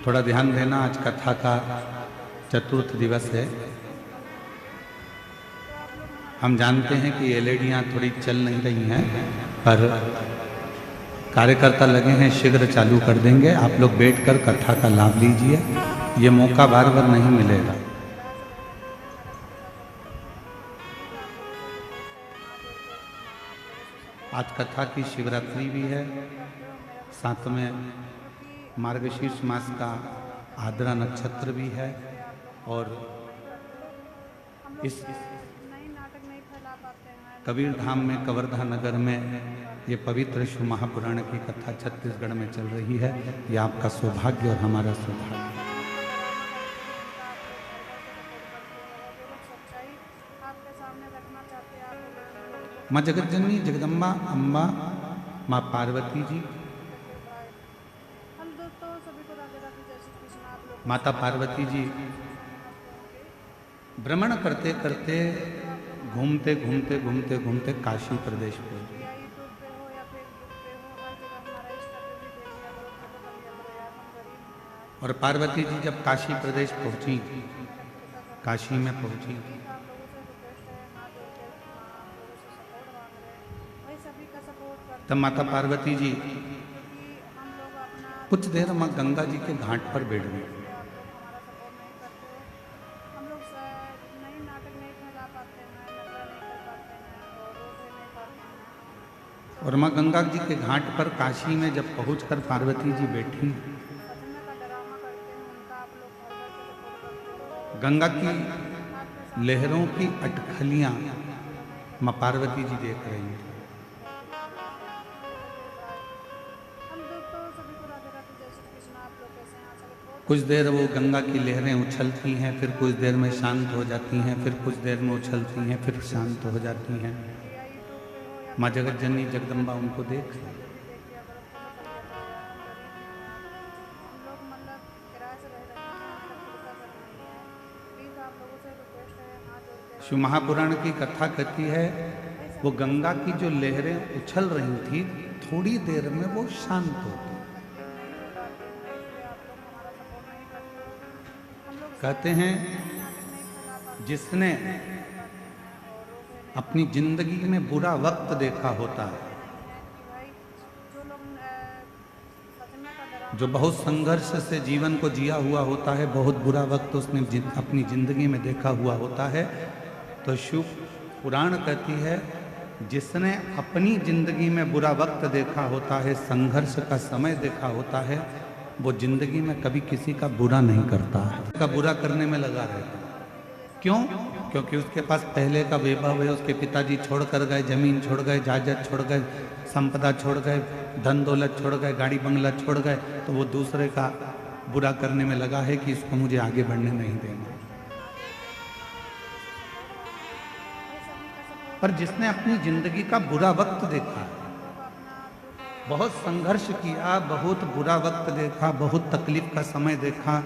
थोड़ा ध्यान देना, आज कथा का चतुर्थ दिवस है। हम जानते हैं कि एलईडियाँ थोड़ी चल नहीं रही हैं, पर कार्यकर्ता लगे हैं, शीघ्र चालू कर देंगे। आप लोग बैठकर कथा का लाभ लीजिए, ये मौका बार बार नहीं मिलेगा। आज कथा की शिवरात्रि भी है, साथ में मार्गशीर्ष मास का आद्रा नक्षत्र भी है, और इस कबीर धाम में कवर्धा नगर में ये पवित्र शिव महापुराण की कथा छत्तीसगढ़ में चल रही है। ये आपका सौभाग्य और हमारा सौभाग्य। माँ जगत जननी जगदम्बा अम्बा माँ पार्वती जी, माता पार्वती जी भ्रमण करते करते घूमते घूमते घूमते घूमते काशी प्रदेश पहुंचे। और पार्वती जी जब काशी प्रदेश पहुंची, काशी में पहुंची, तब माता पार्वती जी कुछ देर मां गंगा जी के घाट पर बैठ गई। और मां गंगा जी के घाट पर काशी में जब पहुंचकर पार्वती जी बैठी, गंगा की लहरों की अटखलियां मां पार्वती जी देख रही थी। कुछ देर वो गंगा की लहरें उछलती हैं, फिर कुछ देर में शांत हो जाती हैं, फिर कुछ देर में उछलती हैं, फिर शांत हो जाती हैं। माँ जगत जननी जगदम्बा उनको देख रही। शिव महापुराण की कथा कहती है, वो गंगा की जो लहरें उछल रही थी, थोड़ी देर में वो शांत हो गई। कहते हैं जिसने अपनी जिंदगी में बुरा वक्त देखा होता है, जो बहुत संघर्ष से जीवन को जिया हुआ होता है, बहुत बुरा वक्त उसने अपनी जिंदगी में देखा हुआ होता है, तो शिव पुराण कहती है जिसने अपनी जिंदगी में बुरा वक्त देखा होता है, संघर्ष का समय देखा होता है, वो जिंदगी में कभी किसी का बुरा नहीं करता है, का बुरा करने में लगा रहता है। क्यों? क्योंकि उसके पास पहले का वैभव है, उसके पिताजी छोड़ कर गए, जमीन छोड़ गए, जायदाद छोड़ गए, संपदा छोड़ गए, धन दौलत छोड़ गए, गाड़ी बंगला छोड़ गए, तो वो दूसरे का बुरा करने में लगा है कि इसको मुझे आगे बढ़ने नहीं देना। पर जिसने अपनी जिंदगी का बुरा वक्त देखा, बहुत संघर्ष किया, बहुत बुरा वक्त देखा, बहुत तकलीफ का समय देखा,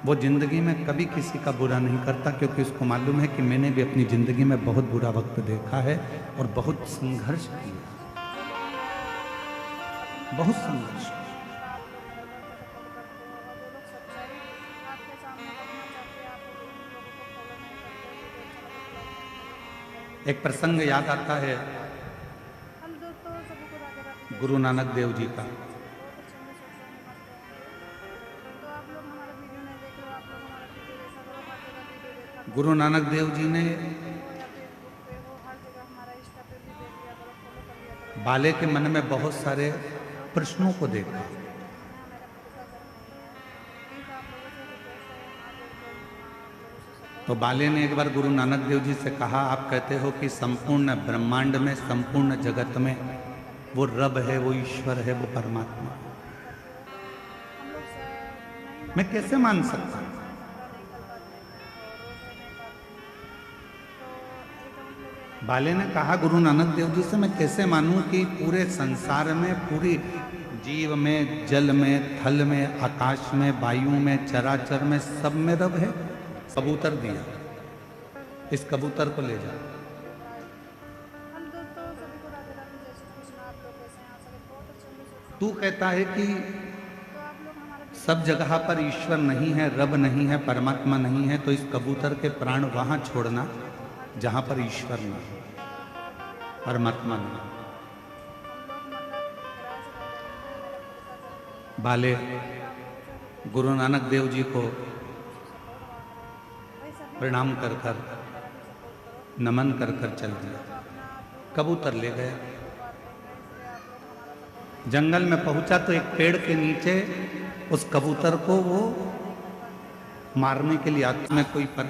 वो जिंदगी में कभी किसी का बुरा नहीं करता, क्योंकि उसको मालूम है कि मैंने भी अपनी जिंदगी में बहुत बुरा वक्त देखा है और बहुत संघर्ष किया, बहुत संघर्ष किया। एक प्रसंग याद आता है गुरु नानक देव जी का। गुरु नानक देव जी ने बाले के मन में बहुत सारे प्रश्नों को देखा। तो बाले ने एक बार गुरु नानक देव जी से कहा, आप कहते हो कि संपूर्ण ब्रह्मांड में, संपूर्ण जगत में वो रब है, वो ईश्वर है, वो परमात्मा, मैं कैसे मान सकता हूं? बाले ने कहा गुरु नानक देव जी से, मैं कैसे मानूं कि पूरे संसार में, पूरी जीव में, जल में, थल में, आकाश में, वायु में, चराचर में, सब में रब है। कबूतर दिया, इस कबूतर को ले जा। तू कहता है कि सब जगह पर ईश्वर नहीं है, रब नहीं है, परमात्मा नहीं है, तो इस कबूतर के प्राण वहां छोड़ना जहां पर ईश्वर न हो, परमात्मा नहीं। बाले गुरु नानक देव जी को प्रणाम कर कर नमन कर कर चल दिया। कबूतर ले गया। जंगल में पहुंचा तो एक पेड़ के नीचे उस कबूतर को वो मारने के लिए आत्मा में कोई पर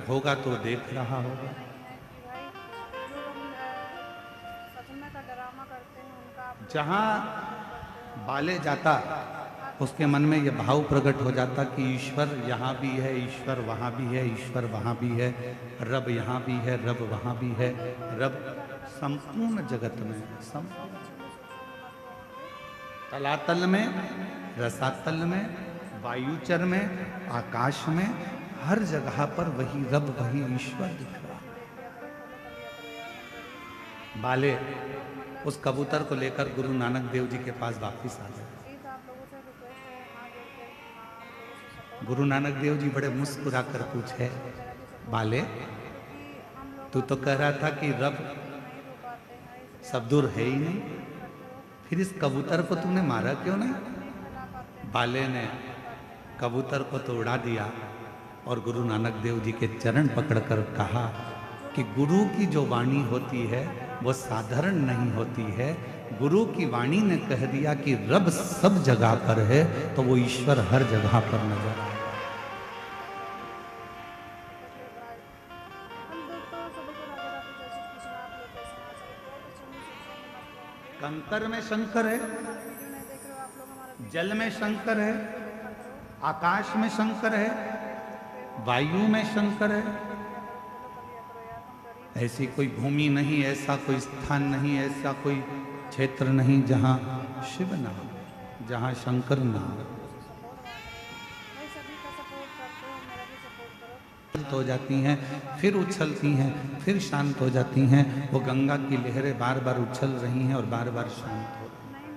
होगा तो देख रहा होगा। जहां बाले जाता उसके मन में यह भाव प्रकट हो जाता कि ईश्वर यहाँ भी है, ईश्वर वहाँ भी है, ईश्वर वहाँ भी है, रब यहाँ भी है, रब वहाँ भी है, रब संपूर्ण जगत में, तलातल में, रसातल में, वायुचर में, आकाश में, हर जगह पर वही रब, वही ईश्वर दिख रहा। बाले उस कबूतर को लेकर गुरु नानक देव जी के पास वापिस आ गए। गुरु नानक देव जी बड़े मुस्कुरा कर पूछे, बाले तू तो कह रहा था कि रब सब दूर है ही नहीं, फिर इस कबूतर को तूने मारा क्यों नहीं? बाले ने कबूतर को तो उड़ा दिया और गुरु नानक देव जी के चरण पकड़कर कहा कि गुरु की जो वाणी होती है वो साधारण नहीं होती है। गुरु की वाणी ने कह दिया कि रब सब जगह पर है, तो वो ईश्वर हर जगह पर नजर आए। कंकर में शंकर है, जल में शंकर है, आकाश में शंकर है, वायु में शंकर है। ऐसी कोई भूमि नहीं, ऐसा कोई स्थान नहीं, ऐसा कोई क्षेत्र नहीं जहां शिव ना हो, जहां शंकर ना हो। हो जाती हैं, फिर उछलती हैं, फिर शांत हो जाती हैं। वो गंगा की लहरें बार बार उछल रही हैं और बार बार शांत हो रही हैं।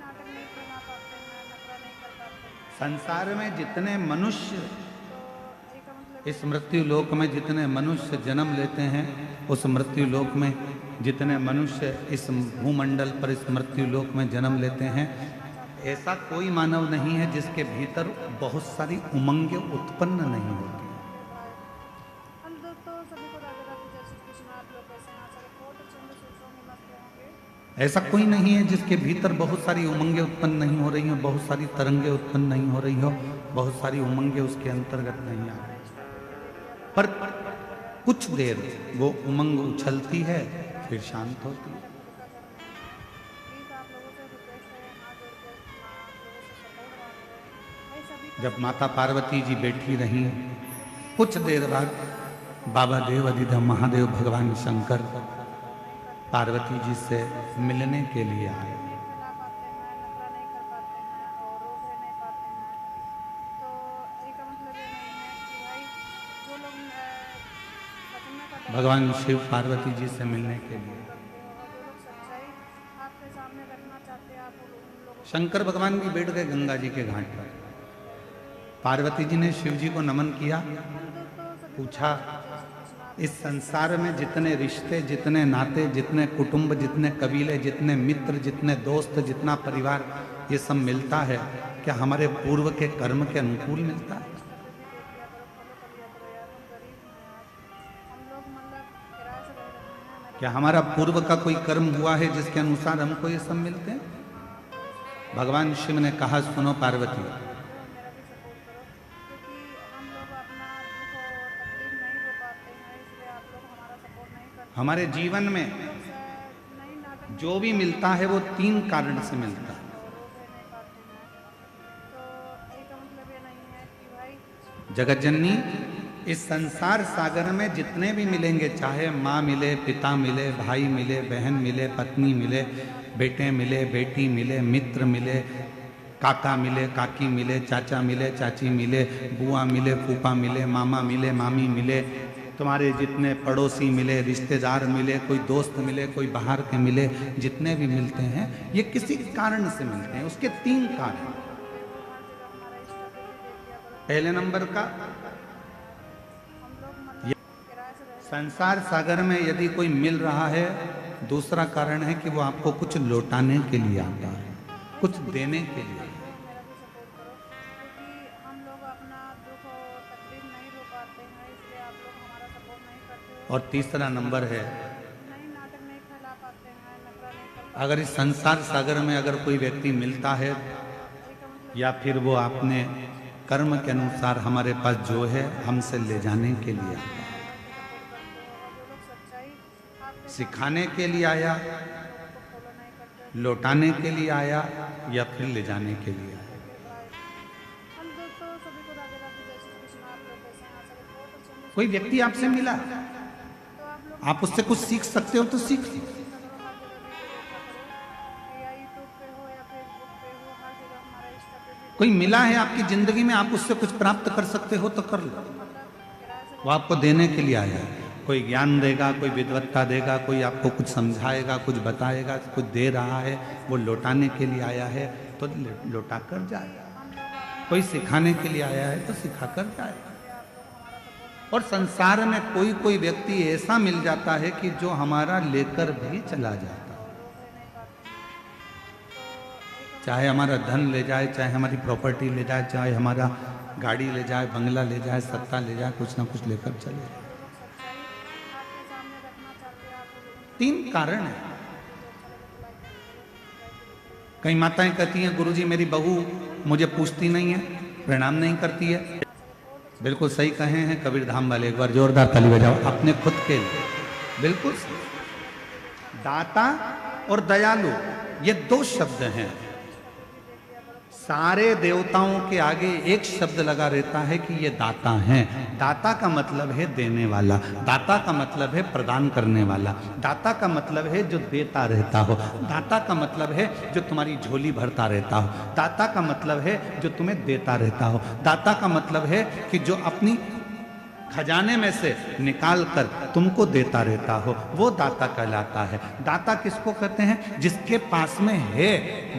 संसार में जितने मनुष्य, इस मृत्यु लोक में जितने मनुष्य जन्म लेते हैं, उस मृत्यु लोक में जितने मनुष्य इस भूमंडल पर इस मृत्यु लोक में जन्म लेते हैं, ऐसा कोई मानव नहीं है जिसके भीतर बहुत सारी उमंगें उत्पन्न नहीं होती। ऐसा कोई नहीं है जिसके भीतर बहुत सारी उमंगें उत्पन्न नहीं हो रही हो, बहुत सारी तरंगें उत्पन्न नहीं हो रही हो, बहुत सारी उमंगें उसके अंतर्गत नहीं आ रही, पर कुछ देर वो उमंग उछलती है, फिर शांत होती है। जब माता पार्वती जी बैठी रही, कुछ देर बाद बाबा देव अधिदेव महादेव भगवान शंकर पार्वती जी से मिलने के लिए आए। भगवान शिव पार्वती जी से मिलने के लिए शंकर भगवान भी बैठ गए गंगा जी के घाट पर। पार्वती जी ने शिव जी को नमन किया, पूछा इस संसार में जितने रिश्ते, जितने नाते, जितने कुटुंब, जितने कबीले, जितने मित्र, जितने दोस्त, जितना परिवार, ये सब मिलता है, क्या हमारे पूर्व के कर्म के अनुकूल मिलता है? क्या हमारा पूर्व का कोई कर्म हुआ है जिसके अनुसार हमको ये सब मिलते हैं? भगवान शिव ने कहा, सुनो पार्वती, हमारे जीवन में जो भी मिलता है वो 3 कारण से मिलता है। जगत जननी, इस संसार सागर में जितने भी मिलेंगे, चाहे माँ मिले, पिता मिले, भाई मिले, बहन मिले, पत्नी मिले, बेटे मिले, बेटी मिले, मित्र मिले, काका मिले, काकी मिले, चाचा मिले, चाची मिले, बुआ मिले, फूफा मिले, मामा मिले, मामी मिले, तुम्हारे जितने पड़ोसी मिले, रिश्तेदार मिले, कोई दोस्त मिले, कोई बाहर के मिले, जितने भी मिलते हैं ये किसी कारण से मिलते हैं। उसके 3 कारण। पहले नंबर का हम लोग मतलब किराए से रह संसार सागर में यदि कोई मिल रहा है, दूसरा कारण है कि वो आपको कुछ लौटाने के लिए आता है, कुछ देने के लिए। तो मेरा भी सपोर्ट करो, क्योंकि हम लोग अपना दुख और तकलीफ नहीं रो पाते हैं, इसलिए आप लोग हमारा सपोर्ट नहीं करते हो। और तीसरा नंबर है, नहीं नाटक नहीं फैला पाते हैं, नखरा नहीं कर पाते अगर इस संसार सागर में अगर कोई व्यक्ति मिलता है हैं। का मतलब या फिर वो आपने कर्म के अनुसार हमारे पास जो है हमसे ले जाने के लिए आया, सपोर्ट करते हो, और जो लोग सच्चाई आपके सिखाने के लिए आया, लोगों को फॉलो नहीं करते, लौटाने के लिए आया या फिर ले जाने के लिए आया। हम लोग तो सभी को राधे राधे जय श्री कृष्ण। आप लोग कैसे हैं? आशा करते बहुत अच्छे होंगे। कोई व्यक्ति आपसे मिला, तो आप लोग आप उससे कुछ सीख सकते हो तो सीख लो। हर जगह वीडियो देखा करो, या यूट्यूब पे हो या फेसबुक पे हो, हर जगह हमारा इंस्टा पे भी कोई मिला है आपकी जिंदगी में, आप उससे कुछ प्राप्त कर सकते हो तो कर लो। किराए से वो आपको देने के लिए आया है, कोई ज्ञान देगा, कोई विद्वत्ता देगा, कोई आपको कुछ समझाएगा, कुछ बताएगा, कुछ दे रहा है, वो लौटाने के लिए आया है तो लौटा कर जाएगा। कोई सिखाने के लिए आया है तो सिखा कर जाएगा। और संसार में कोई कोई व्यक्ति ऐसा मिल जाता है कि जो हमारा लेकर भी चला जाता है, चाहे हमारा धन ले जाए, चाहे हमारी प्रॉपर्टी ले जाए, चाहे हमारा गाड़ी ले जाए, बंगला ले जाए, सत्ता ले जाए, कुछ ना कुछ लेकर चले जाए। आपके सामने रखना चाहते हैं। आप लोग तीन कारण है। कई माताएं कहती हैं गुरुजी मेरी बहू मुझे पूछती नहीं है, प्रणाम नहीं करती है। बिल्कुल सही कहे हैं कबीर धाम वाले, एक बार जोरदार ताली बजाओ अपने खुद के लिए। बिल्कुल सही। दाता और दयालु ये दो शब्द हैं। सारे देवताओं के आगे एक शब्द लगा रहता है कि ये दाता हैं। दाता का मतलब है देने वाला, दाता का मतलब है प्रदान करने वाला, दाता का मतलब है जो देता रहता हो, दाता का मतलब है जो तुम्हारी झोली भरता रहता हो, दाता का मतलब है जो तुम्हें देता रहता हो, दाता का मतलब है कि जो अपनी खजाने में से निकाल कर तुमको देता रहता हो, वो दाता कहलाता है। दाता किसको कहते हैं? जिसके पास में है,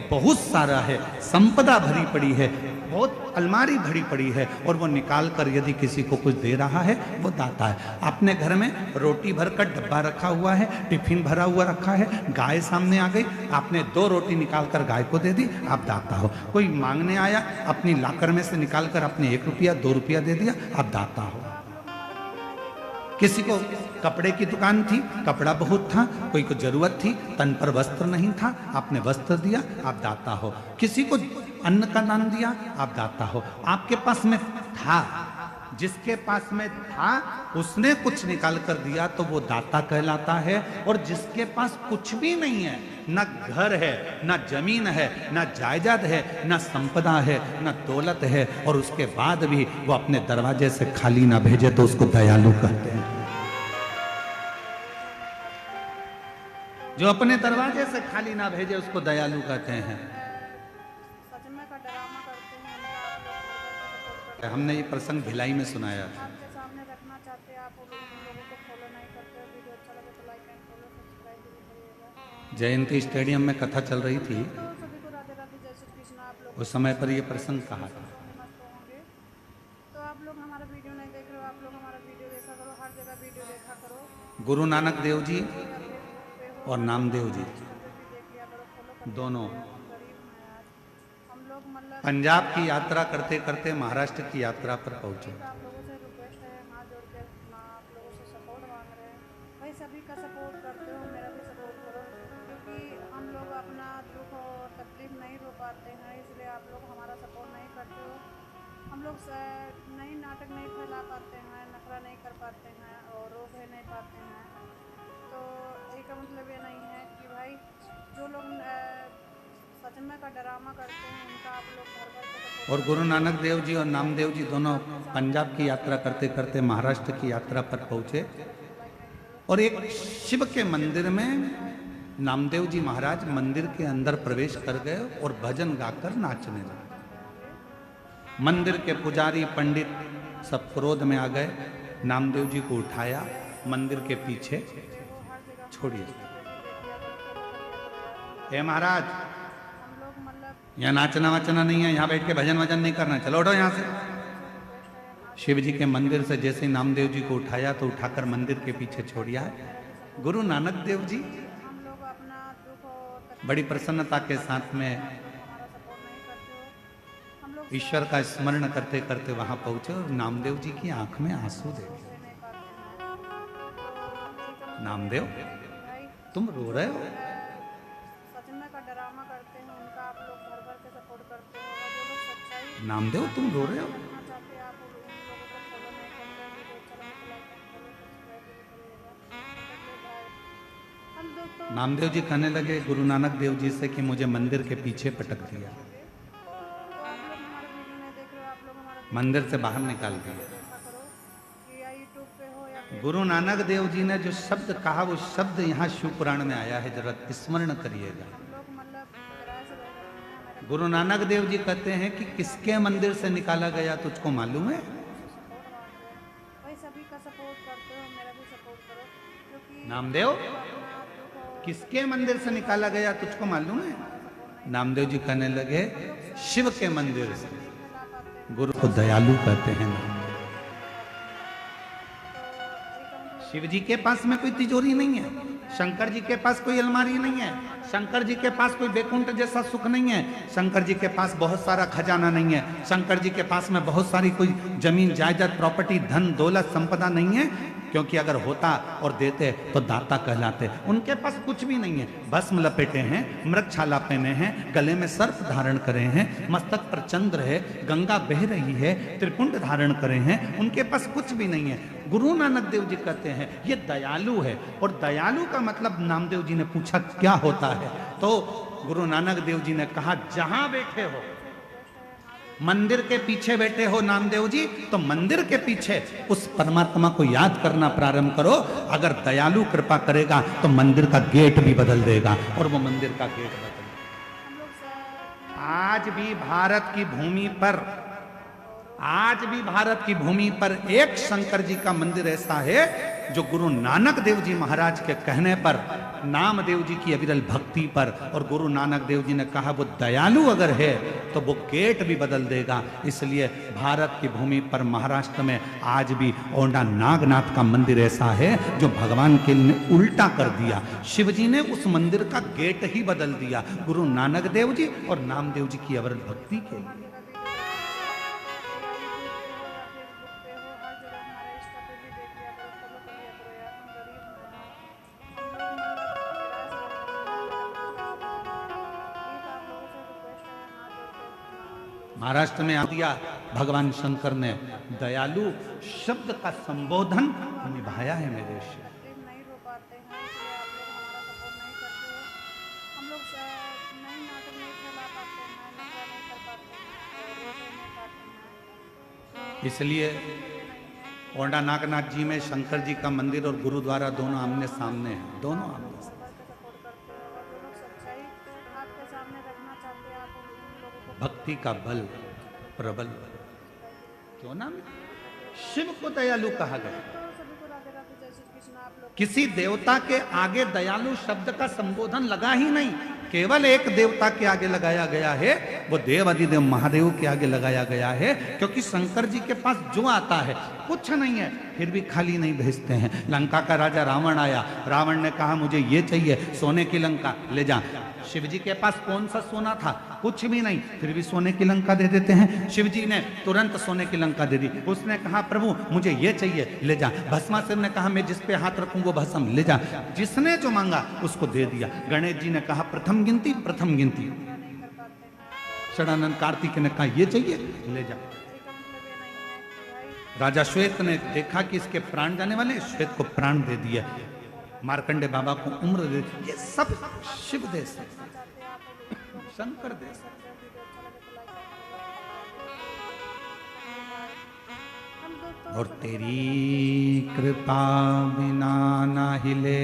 बहुत सारा है, संपदा भरी पड़ी है, बहुत अलमारी भरी पड़ी है, और वो निकाल कर यदि किसी को कुछ दे रहा है, वो दाता है। आपने घर में रोटी भर कर डब्बा रखा हुआ है, टिफिन भरा हुआ रखा है, गाय सामने आ गई, आपने 2 रोटी निकाल कर गाय को दे दी, आप दाता हो। कोई मांगने आया, अपनी लाकर में से निकाल कर अपने 1 रुपया 2 रुपया दे दिया, आप दाता हो। किसी को कपड़े की दुकान थी, कपड़ा बहुत था, कोई को जरूरत थी, तन पर वस्त्र नहीं था, आपने वस्त्र दिया, आप दाता हो। किसी को अन्न का दान दिया, आप दाता हो। आपके पास में था, जिसके पास में था उसने कुछ निकाल कर दिया तो वो दाता कहलाता है। और जिसके पास कुछ भी नहीं है, ना घर है, ना जमीन है, ना जायदाद है, ना संपदा है, ना दौलत है, और उसके बाद भी वो अपने दरवाजे से खाली ना भेजे तो उसको दयालु कहते हैं। जो अपने दरवाजे से खाली ना भेजे उसको दयालु कहते हैं। सच में का ड्रामा करते हैं, आप लोग सपोर्ट करते हमने ये प्रसंग भिलाई में सुनाया था। आपके सामने रखना चाहते हैं, आप लोगों को फॉलो नहीं करते हो। वीडियो अच्छा लगे तो लाइक एंड फॉलो सब्सक्राइब भी करिएगा। जयंती स्टेडियम में कथा चल रही थी, तो सभी को राधे राधे जय श्री कृष्ण। आप लोग उस समय पर ये प्रसंग कहा था। मस्त होंगे। तो आप लोग हमारा वीडियो नहीं देख रहे हो, आप लोग हमारा वीडियो देखा करो, हर जगह वीडियो देखा करो, गुरु नानक देव जी फेसबुक पे हो, और नामदेव जी भी देख लिया करो, फॉलो कर। दोनों हम गरीब हैं यार, हम लोग मतलब पंजाब की यात्रा करते करते महाराष्ट्र की यात्रा पर पहुंचे। आप लोगों से रिक्वेस्ट है, हाथ जोड़ के ना आप लोगों से सपोर्ट मांग रहे हैं। भाई सभी का सपोर्ट करते हो, मेरा भी सपोर्ट करो, क्योंकि हम लोग अपना दुख और तकलीफ नहीं रो पाते हैं, इसलिए आप लोग हमारा सपोर्ट नहीं करते हो। हम लोग नई नाटक नहीं फैला पाते हैं, नखरा नहीं कर पाते हैं, और रोक नहीं पाते हैं। तो इसका मतलब ये नहीं है कि भाई जो लोग सच में का ड्रामा करते हैं उनका आप लोग घर घर पे सपोर्ट। और गुरु नानक देव जी और नामदेव जी दोनों पंजाब की यात्रा करते करते महाराष्ट्र की यात्रा पर पहुंचे, और एक शिव के मंदिर में नामदेव जी महाराज मंदिर के अंदर प्रवेश कर गए और भजन गाकर नाचने लगे। मंदिर के पुजारी पंडित सब क्रोध में आ गए, नामदेव जी को उठाया, मंदिर के पीछे छोड़िए। हे महाराज, हम लोग मतलब यहाँ नाचना वाचना नहीं है, यहाँ बैठ के भजन वजन नहीं करना, चलो उठो यहाँ से। शिव जी के मंदिर से जैसे ही नामदेव जी को उठाया तो उठाकर मंदिर के पीछे छोड़िया है। गुरु नानक देव जी हम लोग अपना दुख और तकलीफ बड़ी प्रसन्नता के साथ में हमारा सपोर्ट नहीं करते हो। हम लोग ईश्वर का स्मरण करते करते वहां पहुंचे और नामदेव जी की आंख में आंसू देखे। सह नहीं पाते हैं। नामदेव भाई तुम रो रहे हो? सच में का ड्रामा करते हैं उनका आप लोग भर भर के सपोर्ट करते हो और जो लोग सच्चाई नामदेव तुम रो रहे हो? करना चाहते हैं आप उन लोगों को फॉलो नहीं करते हैं। वीडियो अच्छा लगे तो लाइक फॉलो सब्सक्राइब भी करिएगा। हम दोस्तों नामदेव जी कहने लगे गुरु नानक देव जी से कि मुझे मंदिर के पीछे पटक दिया, तो आप लोग हमारा वीडियो नहीं देख रहे हो, आप लोग हमारा मंदिर से बाहर निकाल दिया। देखा करो कि या यूट्यूब पे हो या फिर गुरु नानक देव जी ने जो शब्द कहा वो शब्द यहाँ शिव पुराण में आया है, जरा स्मरण करिएगा। हम लोग मतलब किराए से रह रहे हैं। मेरा गुरु नानक देव जी कहते हैं कि किसके मंदिर से निकाला गया तुझको मालूम है? सपोर्ट मांग रहे हैं। भाई सभी का सपोर्ट करते हो, मेरा भी सपोर्ट करो क्योंकि नामदेव अपना दुख और किसके मंदिर से निकाला गया तुझको मालूम है? नामदेव जी कहने लगे शिव के मंदिर से। फैला पाते हैं। गुरु को दयालु कहते हैं। तो एक मतलब शिव जी के पास में कोई तिजोरी नहीं है, शंकर जी के पास कोई अलमारी नहीं है, शंकर जी के पास कोई वैकुंठ जैसा सुख नहीं है, शंकर जी के पास बहुत सारा खजाना नहीं है, शंकर जी के पास में बहुत सारी कोई जमीन जायदाद प्रॉपर्टी धन दौलत संपदा नहीं है, क्योंकि अगर होता और देते तो दाता कहलाते। उनके पास कुछ भी नहीं है। भस्म लपेटे हैं, मृगछाला पहने हैं, गले में सर्प धारण करे हैं, मस्तक पर चंद्र है, गंगा बह रही है, त्रिपुंड धारण करे हैं, उनके पास कुछ भी नहीं है। गुरु नानक देव जी कहते हैं ये दयालु है। और दयालु का मतलब नामदेव जी ने पूछा क्या होता है, तो गुरु नानक देव जी ने कहा जहां बैठे हो, मंदिर के पीछे बैठे हो नामदेव जी, तो मंदिर के पीछे उस परमात्मा को याद करना प्रारंभ करो। अगर दयालु कृपा करेगा तो मंदिर का गेट भी बदल देगा। और वो मंदिर का गेट बदल हम लोग से आज भी भारत की भूमि पर, आज भी भारत की भूमि पर एक शंकर जी का मंदिर ऐसा है जो गुरु नानक देव जी महाराज के कहने पर, नामदेव जी की अविरल भक्ति पर, और गुरु नानक देव जी ने कहा वो दयालु अगर है तो वो गेट भी बदल देगा। इसलिए भारत की भूमि पर महाराष्ट्र में आज भी औंढा नागनाथ का मंदिर ऐसा है जो भगवान के ने उल्टा कर दिया। शिव जी ने उस मंदिर का गेट ही बदल दिया गुरु नानक देव जी और नामदेव जी की अविरल भक्ति के लिए। महाराष्ट्र में आ दिया भगवान शंकर ने दयालु शब्द का संबोधन निभाया है मेरे से। नहीं रो पाते हैं, इसलिए आप लोग हमारा सपोर्ट नहीं करते हो। हम लोग नई नाटक नहीं फैला पाते हैं, नंगा नहीं कर पाते हैं और रोक नहीं पाते हैं। इसलिए औंढा नागनाथ जी में शंकर जी का मंदिर और गुरुद्वारा दोनों आमने सामने हैं, दोनों आमने सामने। भर के सपोर्ट करते हो और जो लोग सच्चाई आपके सामने रखना चाहते हैं, आप उन लोगों को भक्ति का बल प्रबल, क्यों ना शिव को दयालु कहा गया। तो सभी को राधे राधे, जय श्री कृष्ण। आप लोग किसी देवता के आगे दयालु शब्द का संबोधन लगा ही नहीं, केवल एक देवता के आगे लगाया गया है, वो देव अधिदेव महादेव के आगे लगाया गया है। क्योंकि शंकर जी के पास जो आता है कुछ नहीं है, फिर भी खाली नहीं भेजते हैं। लंका का राजा रावण आया, रावण ने कहा मुझे ये चाहिए, सोने की लंका ले जा। शिव जी के पास कौन सा सोना था? कुछ भी नहीं, फिर भी सोने की लंका दे देते हैं। शिव जी ने तुरंत सोने की लंका दे दी। उसने कहा प्रभु मुझे ये चाहिए, ले जा। भस्मासुर ने कहा मैं जिस पे हाथ रखूं वो भस्म ले जा। जिसने जो मांगा उसको दे दिया। गणेश जी ने कहा प्रथम गिनती, प्रथम गिनती। षडानंद कार्तिक ने कहा ये चाहिए, ले जा। राजा श्वेत ने देखा कि इसके प्राण जाने वाले, श्वेत को प्राण दे दिया। मार्कंडे बाबा को उम्र दे दी। ये सब शिव देश है, शंकर देश है। और तेरी कृपा बिना ना हिले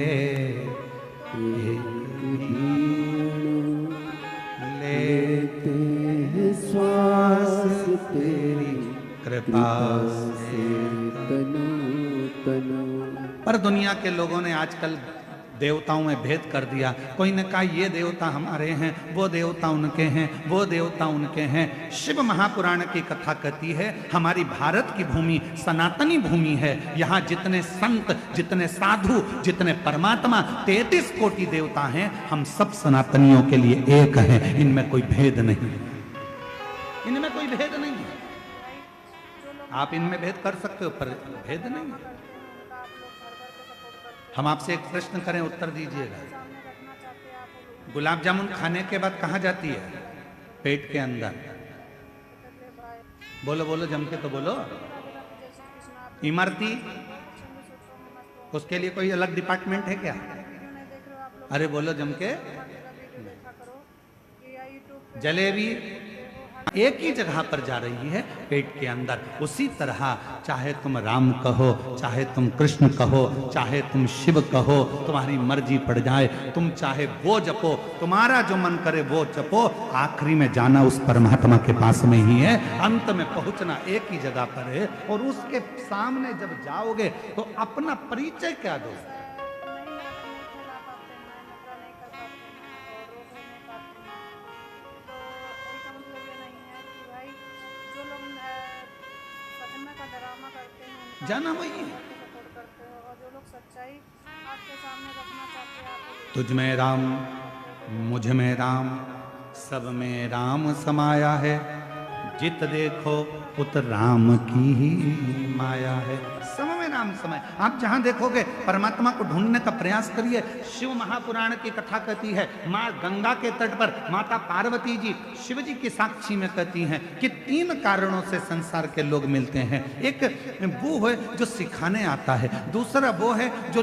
लेते हैं श्वास तेरी कृपा से। पर दुनिया के लोगों ने आजकल देवताओं में भेद कर दिया। कोई ने कहा ये देवता हमारे हैं, वो देवता उनके हैं, वो देवता उनके हैं। शिव महापुराण की कथा कहती है हमारी भारत की भूमि सनातनी भूमि है। यहाँ जितने संत, जितने साधु, जितने परमात्मा, 33 कोटि देवता हैं, हम सब सनातनियों के लिए एक हैं। इनमें कोई भेद नहीं, इनमें कोई भेद नहीं है। आप इनमें भेद कर सकते हो पर भेद नहीं है। हम आपसे एक प्रश्न करें, उत्तर दीजिएगा। गुलाब जामुन खाने के बाद कहाँ जाती है? पेट के अंदर। बोलो बोलो, जम के तो बोलो। इमरती, उसके लिए कोई अलग डिपार्टमेंट है क्या? अरे बोलो जम के। जलेबी एक ही जगह पर जा रही है, पेट के अंदर। उसी तरह चाहे तुम राम कहो, चाहे तुम कृष्ण कहो, चाहे तुम शिव कहो, तुम्हारी मर्जी पड़ जाए, तुम चाहे वो जपो, तुम्हारा जो मन करे वो जपो, आखिरी में जाना उस परमात्मा के पास में ही है। अंत में पहुंचना एक ही जगह पर है। और उसके सामने जब जाओगे तो अपना परिचय क्या दो? जाना वही है। तुझ में राम, मुझ में राम, सब में राम समाया है। जित देखो उत राम की ही माया है। सब में राम समय। आप जहां देखोगे परमात्मा को ढूंढने का प्रयास करिए। शिव महापुराण की कथा कहती है, माँ गंगा के तट पर माता पार्वती जी शिव जी की साक्षी में कहती हैं कि 3 कारणों से संसार के लोग मिलते हैं। एक वो है जो सिखाने आता है, दूसरा वो है जो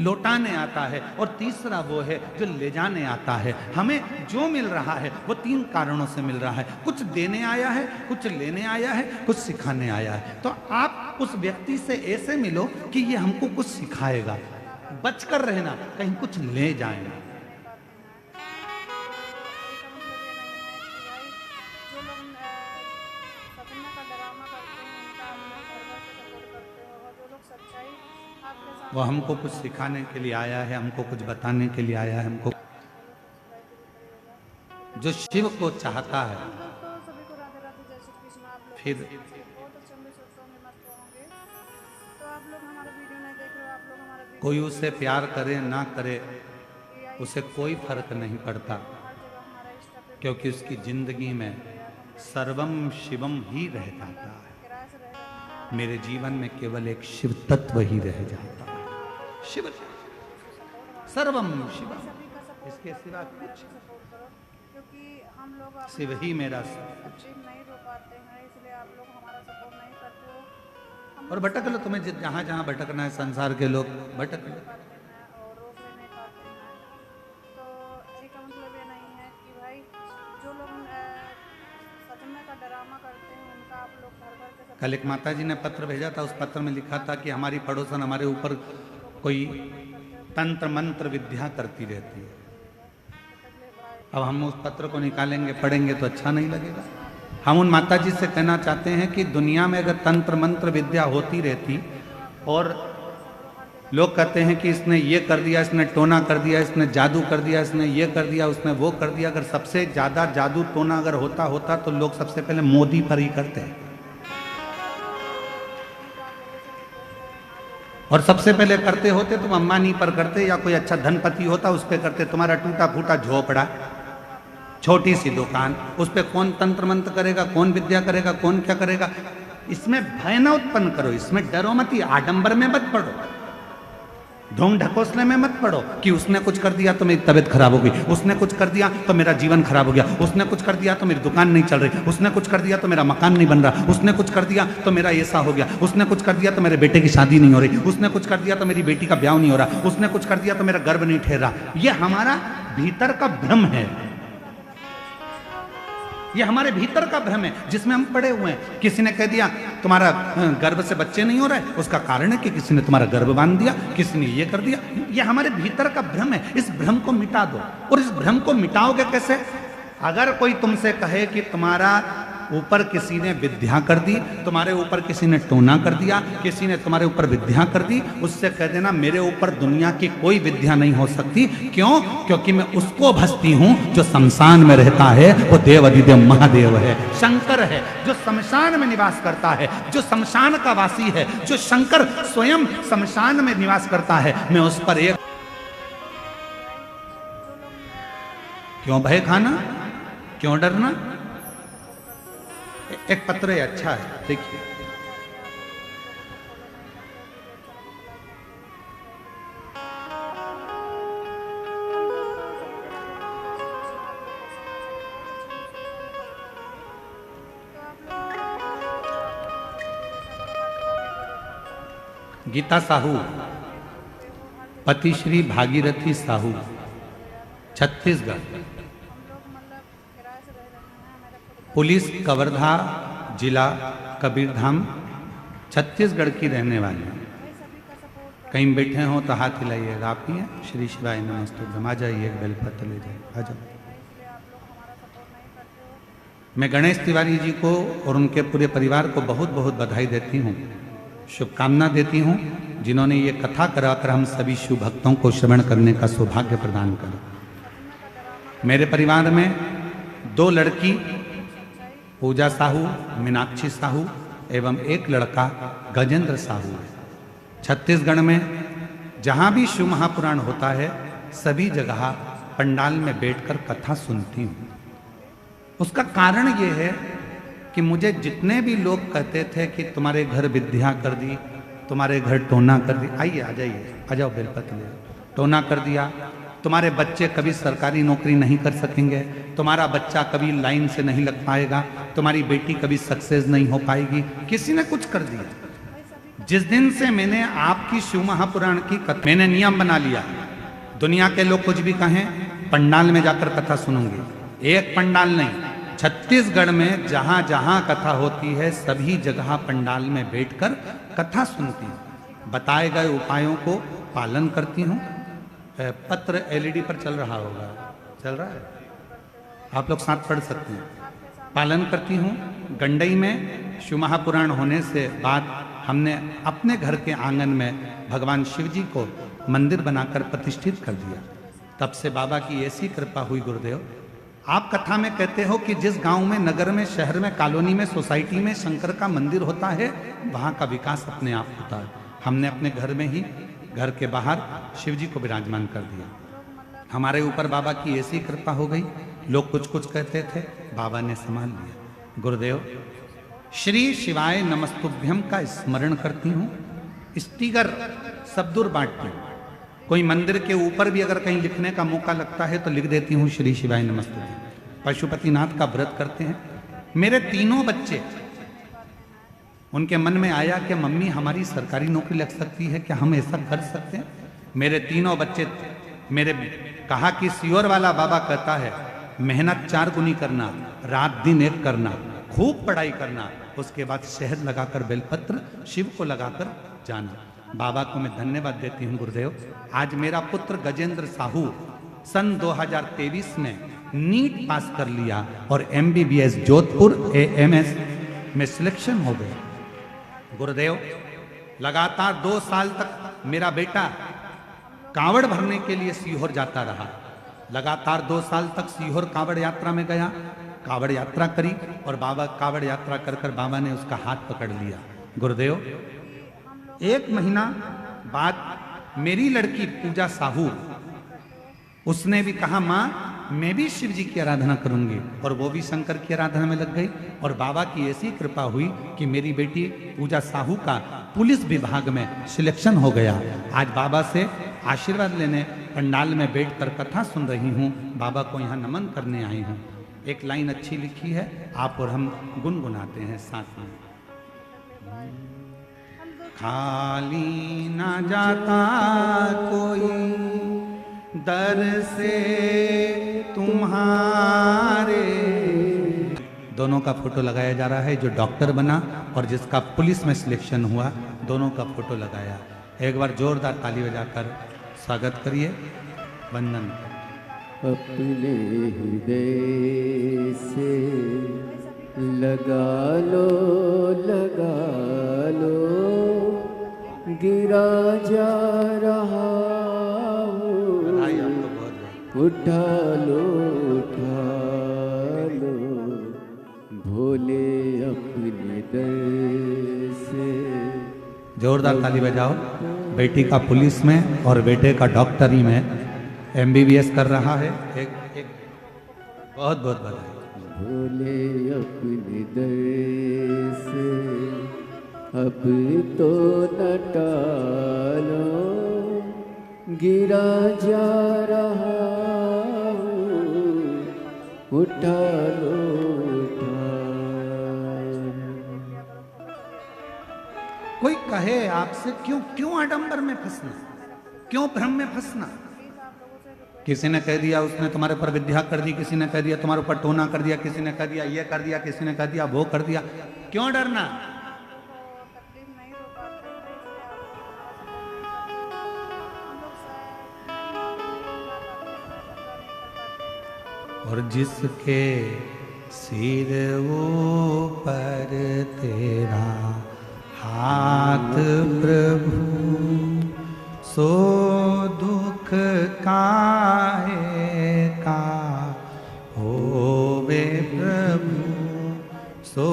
लौटाने आता है, और तीसरा वो है जो ले जाने आता है। हमें जो मिल रहा है वो 3 कारणों से मिल रहा है। कुछ देने आया है, कुछ लेने आया है, कुछ सिखाने आया है। तो आप उस व्यक्ति से ऐसे मिलो कि ये हमको कुछ सिखाएगा। बचकर रहना, कहीं कुछ ले जाएगा। वो हमको कुछ सिखाने के लिए आया है, हमको कुछ बताने के लिए आया है। हमको जो शिव को चाहता है, फिर कोई उसे प्यार करे ना करे, उसे कोई फर्क नहीं पड़ता, क्योंकि उसकी जिंदगी में सर्वम शिवम ही रह जाता है। मेरे जीवन में केवल एक शिव तत्व ही रह जाता है। शिव, सर्वम शिवम, इसके सिवा कुछ, शिव ही मेरा और भटक लो। तुम्हें जहां जहां भटकना है, संसार के लोग भटक लो। कल एक माता जी ने पत्र भेजा था, उस पत्र में लिखा था कि हमारी पड़ोसन हमारे ऊपर कोई तंत्र मंत्र विद्या करती रहती है। अब हम उस पत्र को निकालेंगे, पढ़ेंगे तो अच्छा नहीं लगेगा। हम उन माता जी से कहना चाहते हैं कि दुनिया में अगर तंत्र मंत्र विद्या होती रहती और लोग कहते हैं कि इसने ये कर दिया, इसने टोना कर दिया, इसने जादू कर दिया, इसने ये कर दिया, उसने वो कर दिया, अगर सबसे ज़्यादा जादू टोना अगर होता तो लोग सबसे पहले मोदी पर ही करते हैं। और सबसे पहले करते होते तुम अंबानी पर करते, या कोई अच्छा धनपति होता उस पर करते। तुम्हारा टूटा फूटा झोपड़ा, छोटी सी दुकान, उस पर कौन तंत्र मंत्र करेगा, कौन विद्या करेगा, कौन क्या करेगा? इसमें भय न उत्पन्न करो, इसमें डरो मत, आडंबर में मत पड़ो, ढोंग ढकोसले में मत पड़ो कि उसने कुछ कर दिया तो मेरी तबीयत खराब हो गई, उसने कुछ कर दिया तो मेरा जीवन खराब हो गया, उसने कुछ कर दिया तो मेरी दुकान नहीं चल रही, उसने कुछ कर दिया तो मेरा मकान नहीं बन रहा, उसने कुछ कर दिया तो मेरा ऐसा हो गया, उसने कुछ कर दिया तो मेरे बेटे की शादी नहीं हो रही, उसने कुछ कर दिया तो मेरी बेटी का ब्याह नहीं हो रहा, उसने कुछ कर दिया तो मेरा गर्भ नहीं ठहर रहा। ये हमारा भीतर का भ्रम है, ये हमारे भीतर का भ्रम है जिसमें हम पड़े हुए हैं। किसी ने कह दिया तुम्हारा गर्भ से बच्चे नहीं हो रहे, उसका कारण है कि किसी ने तुम्हारा गर्भ बांध दिया, किसी ने ये कर दिया। ये हमारे भीतर का भ्रम है, इस भ्रम को मिटा दो। और इस भ्रम को मिटाओगे कैसे? अगर कोई तुमसे कहे कि तुम्हारा ऊपर किसी ने विद्या कर दी, तुम्हारे ऊपर किसी ने टोना कर दिया, किसी ने तुम्हारे ऊपर विद्या कर दी, उससे कह देना मेरे ऊपर दुनिया की कोई विद्या नहीं हो सकती। क्यों? क्योंकि मैं उसको भजती हूं जो शमशान में रहता है, वो देव अधिदेव महादेव है, शंकर है, जो शमशान में निवास करता है, जो शमशान का वासी है, जो शंकर स्वयं शमशान में निवास करता है। मैं उस पर एक क्यों भय खाना, क्यों डरना? एक पत्र है, अच्छा है, देखिए। गीता साहू, पति श्री भागीरथी साहू, छत्तीसगढ़, पुलिस कवर्धा जिला कबीरधाम, छत्तीसगढ़ की रहने वाली। कहीं बैठे हो तो हाथ हिलाइएगा। आप ही हैं? श्री शिवाय नमस्तुभ्यम। आ जाइए, एक बेलपत्र ले जाइए, आ जाओ। मैं गणेश तिवारी जी को और उनके पूरे परिवार को बहुत बहुत बधाई देती हूँ, शुभकामना देती हूँ, जिन्होंने ये कथा कराकर हम सभी शिव भक्तों को श्रवण करने का सौभाग्य प्रदान करा। मेरे परिवार में 2 लड़की, पूजा साहू, मीनाक्षी साहू एवं एक लड़का गजेंद्र साहू है। छत्तीसगढ़ में जहाँ भी शिव महापुराण होता है, सभी जगह पंडाल में बैठकर कथा सुनती हूँ। उसका कारण ये है कि मुझे जितने भी लोग कहते थे कि तुम्हारे घर विद्या कर दी, तुम्हारे घर टोना कर दी, आइए आ जाइए, आ जाओ बेलपत्र ले, टोना कर दिया, तुम्हारे बच्चे कभी सरकारी नौकरी नहीं कर सकेंगे, तुम्हारा बच्चा कभी लाइन से नहीं लग पाएगा, तुम्हारी बेटी कभी सक्सेस नहीं हो पाएगी, किसी ने कुछ कर दिया। जिस दिन से मैंने आपकी शिव महापुराण की कथा, मैंने नियम बना लिया, दुनिया के लोग कुछ भी कहें, पंडाल में जाकर कथा सुनूंगी। एक पंडाल नहीं, छत्तीसगढ़ में जहां जहां कथा होती है, सभी जगह पंडाल में बैठकर कथा सुनती हूँ, बताए गए उपायों को पालन करती हूँ। पत्र एलईडी पर चल रहा होगा, चल रहा है, आप लोग साथ पढ़ सकते हैं। पालन करती हूँ। गंडई में शिव महापुराण होने से बाद हमने अपने घर के आंगन में भगवान शिव जी को मंदिर बनाकर प्रतिष्ठित कर दिया। तब से बाबा की ऐसी कृपा हुई गुरुदेव। आप कथा में कहते हो कि जिस गांव में, नगर में, शहर में, कॉलोनी में, सोसाइटी में शंकर का मंदिर होता है, वहां का विकास अपने आप होता है। हमने अपने घर में ही, घर के बाहर शिव जी को विराजमान कर दिया। हमारे ऊपर बाबा की ऐसी कृपा हो गई, लोग कुछ कुछ कहते थे, बाबा ने संभाल लिया। गुरुदेव, श्री शिवाय नमस्तुभ्यम का स्मरण करती हूँ, स्टिकर सबदूर बांटती हूँ। कोई मंदिर के ऊपर भी अगर कहीं लिखने का मौका लगता है तो लिख देती हूँ श्री शिवाय नमस्तुभ्यम। पशुपतिनाथ का व्रत करते हैं। मेरे 3 बच्चे, उनके मन में आया कि मम्मी हमारी सरकारी नौकरी लग सकती है, क्या हम ऐसा कर सकते हैं? मेरे 3 बच्चे मेरे कहा कि सियोर वाला बाबा कहता है मेहनत 4 गुनी करना, रात दिन एक करना, खूब पढ़ाई करना, उसके बाद शहद लगाकर बेलपत्र शिव को लगाकर जाना। बाबा को मैं धन्यवाद देती हूँ गुरुदेव। आज मेरा पुत्र गजेंद्र साहू सन 2023 में नीट पास कर लिया और MBBS जोधपुर AMS में सिलेक्शन हो गया। गुरुदेव, लगातार 2 साल तक मेरा बेटा कांवड़ भरने के लिए सीहोर जाता रहा। लगातार 2 साल तक सीहोर कांवड़ यात्रा में गया, कांवड़ यात्रा करी और बाबा कांवड़ यात्रा कर कर बाबा ने उसका हाथ पकड़ लिया। गुरुदेव, 1 महीना बाद मेरी लड़की पूजा साहू, उसने भी कहा माँ मैं भी शिव जी की आराधना करूंगी, और वो भी शंकर की आराधना में लग गई। और बाबा की ऐसी कृपा हुई कि मेरी बेटी पूजा साहू का पुलिस विभाग में सिलेक्शन हो गया। आज बाबा से आशीर्वाद लेने पंडाल में बैठकर कथा सुन रही हूँ, बाबा को यहाँ नमन करने आई हूँ। एक लाइन अच्छी लिखी है, आप और हम गुनगुनाते हैं साथ में। खाली ना जाता कोई दर से तुम्हारे। दोनों का फोटो लगाया जा रहा है, जो डॉक्टर बना और जिसका पुलिस में सिलेक्शन हुआ, दोनों का फोटो लगाया। एक बार जोरदार ताली बजाकर स्वागत करिए, वंदन। अपने हृदय से लगा लो गिरा जा रहा हूँ, बधाई आपको बहुत बहुत। उठा लो भोले अपने दर से। जोरदार ताली बजाओ। बेटी का पुलिस में और बेटे का डॉक्टरी में MBBS कर रहा है। एक बहुत बहुत बधाई। भोले अपने दर से अब तो न टालो, गिरा जा रहा हूँ, उठा लो कोई कहे आपसे क्यों आडंबर में फंसना, क्यों भ्रम में फंसना। किसी ने कह दिया उसने तुम्हारे पर विद्या कर दी, किसी ने कह दिया तुम्हारे ऊपर टोना कर दिया, किसी ने कह दिया ये कर दिया, किसी ने कह दिया वो कर दिया, क्यों डरना। और जिसके सिर ऊपर तेरा हाथ प्रभु, सो दुख काहे का होवे प्रभु, सो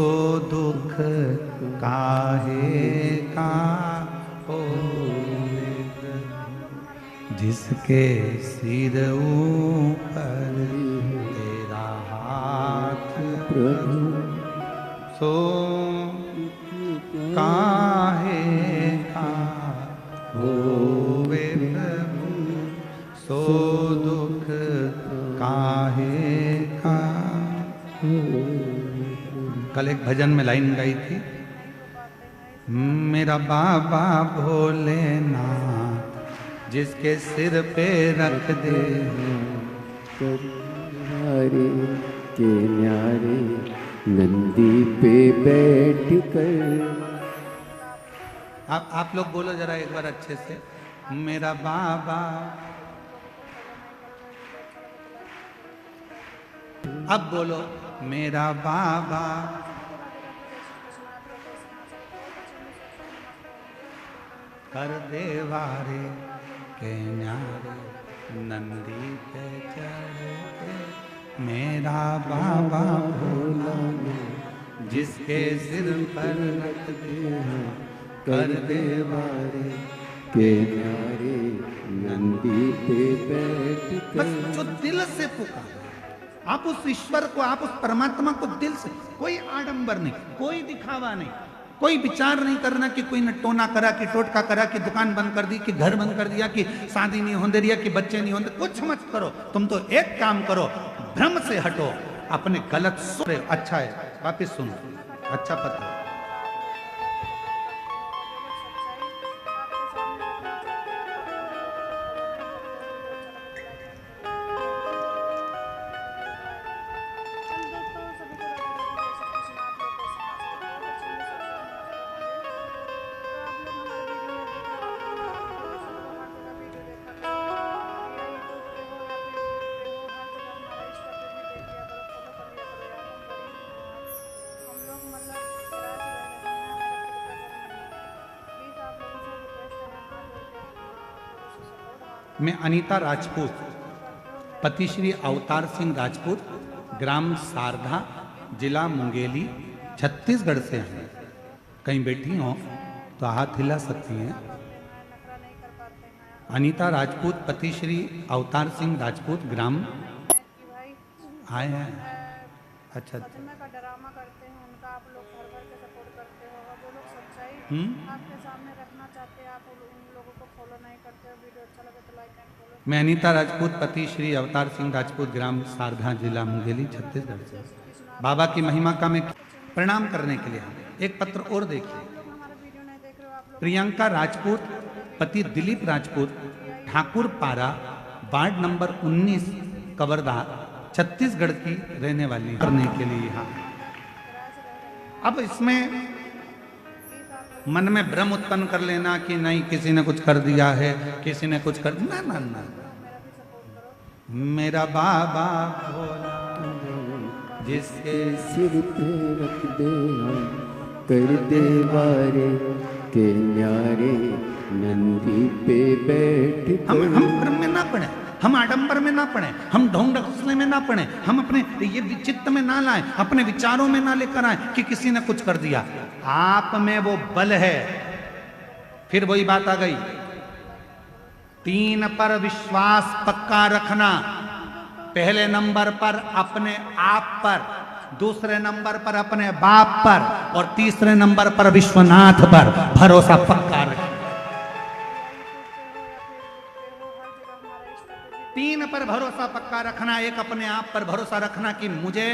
दुख काहे का होवे प्रभु। जिसके सिर ऊपर तेरा हाथ प्रभु, सो काहे का होवे प्रभु, सो दुख काहे का। कल एक भजन में लाइन गाई थी, मेरा बाबा भोलेनाथ जिसके सिर पे रख दे न्यारे के न्यारे नंदी पे बैठ कर। आप लोग बोलो जरा एक बार अच्छे से, मेरा बाबा। अब बोलो, मेरा बाबा कर देवारे के न्यारे नंदी पे चढ़े, मेरा बाबा भोला जिसके सिर पर रख दे कर देवारे के न्यारे नंदी पे बैठ कर। बस जो दिल से पुकार, आप उस ईश्वर को, आप उस परमात्मा को दिल से, कोई आडंबर नहीं, कोई दिखावा नहीं, कोई विचार नहीं करना कि कोई ने टोना करा, कि टोटका करा, कि दुकान बंद कर दी, कि घर बंद कर दिया, कि शादी नहीं होने दिया, कि बच्चे नहीं होने, कुछ मत करो। तुम तो एक काम करो, भ्रम से हटो, अपने गलत सुन। अच्छा है, वापिस सुनो, अच्छा पता है। मैं अनीता राजपूत, पति श्री अवतार सिंह राजपूत, ग्राम सारधा, जिला मुंगेली, छत्तीसगढ़ से हैं। कहीं बैठी हो तो हाथ हिला सकती हैं। अनीता राजपूत, पति श्री अवतार सिंह राजपूत, ग्राम आए हैं। अच्छा, का ड्रामा करते हैं उनका, आप लोग घर भर के सपोर्ट करते हो, और वो लोग सच्चाई आपके सामने रखना चाहते हैं, आप उन लोगों को फॉलो नहीं करते हो। वीडियो अच्छा लगे तो लाइक एंड फॉलो। मैं अनीता राजपूत, पति श्री अवतार सिंह राजपूत, ग्राम सारधा, जिला मुंगेली, छत्तीसगढ़ से। बाबा की महिमा का मैं प्रणाम करने के लिए एक पत्र और देखिए। प्रियंका राजपूत, पति दिलीप राजपूत, ठाकुर पारा, वार्ड नंबर 19, कवर्धा, छत्तीसगढ़ की रहने वाली, करने के लिए यहाँ। अब इसमें मन में भ्रम उत्पन्न कर लेना कि नहीं किसी ने कुछ कर दिया है, किसी ने कुछ कर, ना ना ना, मेरा बाबा भोला जिसके सिर पे रख दे हम कर दे वारे के न्यारे नंदी पे बैठ हम कर क्रम में ना पढ़े, हम आडंबर में ना पढ़े, हम ढोंग ढकोसले में ना पढ़े, हम अपने ये चित्त में ना लाएं, अपने विचारों में ना लेकर आए कि किसी ने कुछ कर दिया। आप में वो बल है। फिर वही बात आ गई, 3 पर विश्वास पक्का रखना। पहले नंबर पर अपने आप पर, दूसरे नंबर पर अपने बाप पर, और तीसरे नंबर पर विश्वनाथ पर भरोसा पक्का रखना। 3 पर भरोसा पक्का रखना। एक अपने आप पर भरोसा रखना कि मुझे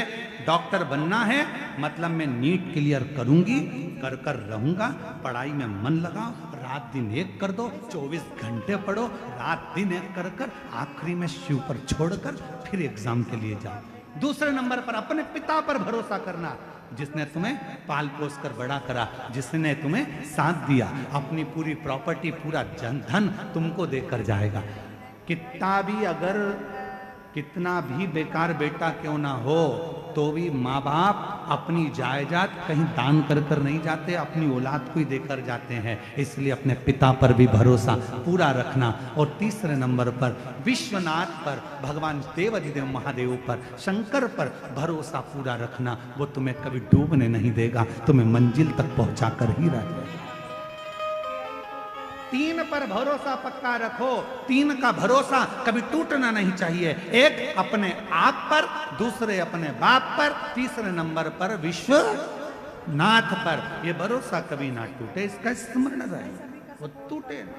डॉक्टर बनना है, मतलब मैं नीट क्लियर करूंगी, कर कर रहूंगा, पढ़ाई में मन लगाओ, रात दिन एक कर दो, 24 घंटे पढ़ो, रात दिन एक कर कर आखिरी में शिव पर छोड़कर फिर एग्जाम के लिए जाओ। दूसरे नंबर पर अपने पिता पर भरोसा करना, जिसने तुम्हें पाल पोस कर बड़ा करा, जिसने तुम्हें साथ दिया, अपनी पूरी प्रॉपर्टी, पूरा धन तुमको देकर जाएगा। कितना भी बेकार बेटा क्यों ना हो, तो भी माँ बाप अपनी जायदाद कहीं दान कर कर नहीं जाते, अपनी औलाद को ही देकर जाते हैं। इसलिए अपने पिता पर भी भरोसा पूरा रखना। और तीसरे नंबर पर विश्वनाथ पर, भगवान देवाधिदेव महादेव पर, शंकर पर भरोसा पूरा रखना। वो तुम्हें कभी डूबने नहीं देगा, तुम्हें मंजिल तक पहुंचा कर ही रहेगा। 3 पर भरोसा पक्का रखो। 3 का भरोसा कभी टूटना नहीं चाहिए। एक अपने आप पर, दूसरे अपने बाप पर, तीसरे नंबर पर विश्वनाथ पर। ये भरोसा कभी ना टूटे, इसका स्मरण रहे, वो टूटे ना।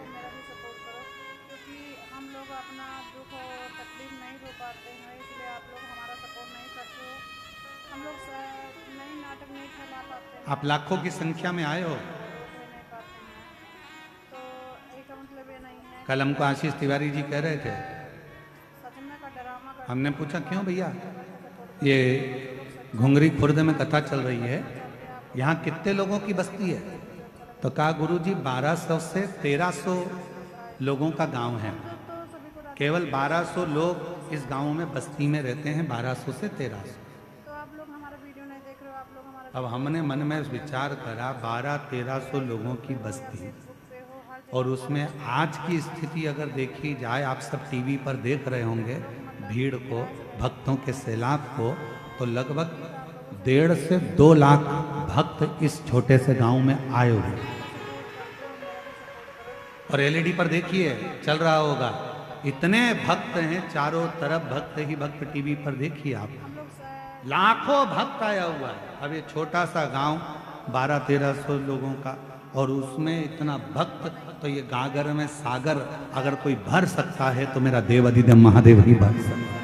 क्योंकि हम लोग अपना दुख और तकलीफ नहीं रो पाते हैं, इसलिए आप लोग हमारा सपोर्ट नहीं करते हो। हम लोग नई नाटक नहीं फैला पाते हैं। आप लाखों की संख्या में आए हो। कल हमको आशीष तिवारी जी कह रहे थे, हमने पूछा क्यों भैया, ये घुंगरी खुर्द में कथा चल रही है, यहाँ कितने लोगों की बस्ती है? तो कहा गुरुजी 1200 से 1300 लोगों का गांव है। केवल 1200 लोग इस गांव में बस्ती में रहते हैं, 1200 से 1300। तो आप लोग हमारा वीडियो नहीं देख रहे हो, आप लोग हमारा। अब हमने मन में विचार करा 1200-1300 लोगों की बस्ती, और उसमें आज की स्थिति अगर देखी जाए, आप सब टीवी पर देख रहे होंगे भीड़ को, भक्तों के सैलाब को, तो लगभग 1.5 से 2 लाख भक्त इस छोटे से गांव में आए हुए। और एलईडी पर देखिए चल रहा होगा, इतने भक्त हैं चारों तरफ, भक्त ही भक्त। टीवी पर देखिए आप, लाखों भक्त आया हुआ है। अब ये छोटा सा गांव 1200-1300 लोगों का, और उसमें इतना भक्त, तो ये गागर में सागर अगर कोई भर सकता है तो मेरा देवाधिदेव महादेव ही भर सकता है।